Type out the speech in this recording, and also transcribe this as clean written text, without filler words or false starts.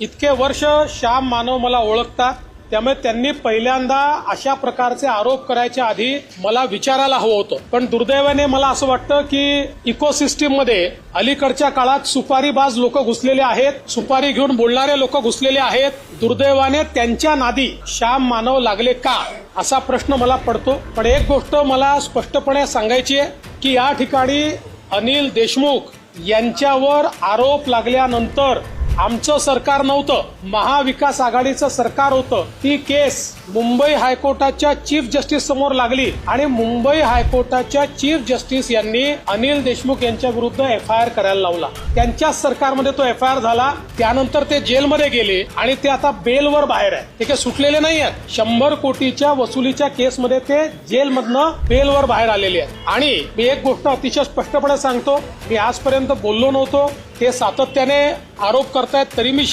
इतके वर्ष श्याम मानव मला ओळखतात, त्यामुळे त्यांनी पहिल्यांदा अशा प्रकारचे आरोप करायच्या आधी मला विचारायला हवं होतं. पण दुर्दैवाने मला असं वाटतं की इकोसिस्टीम मध्ये अलीकडच्या काळात सुपारीबाज लोक घुसलेले आहेत, सुपारी घेऊन बोलणारे लोक घुसलेले आहेत. दुर्दैवाने त्यांच्या नादी श्याम मानव लागले का असा प्रश्न मला पडतो. पण एक गोष्ट मला स्पष्टपणे सांगायची आहे की या ठिकाणी अनिल देशमुख यांच्यावर आरोप लागल्यानंतर आमचं सरकार नव्हतं, महाविकास आघाडीचं सरकार होतं. ती केस मुंबई हायकोर्टाच्या चीफ जस्टिस समोर लागली आणि मुंबई हायकोर्टाच्या चीफ जस्टिस यांनी अनिल देशमुख यांच्या विरुद्ध FIR करायला लावला. त्यांच्याच सरकारमध्ये तो FIR झाला. त्यानंतर ते जेलमध्ये गेले आणि ते आता बेलवर बाहेर आहे. ते काही सुटलेले नाही आहेत. 100 कोटीच्या वसुलीच्या केसमध्ये ते जेलमधनं बेलवर बाहेर आलेले आहेत. आणि मी एक गोष्ट अतिशय स्पष्टपणे सांगतो, मी आजपर्यंत बोललो नव्हतो. ते सातत्याने आरोप करतायत तरी मी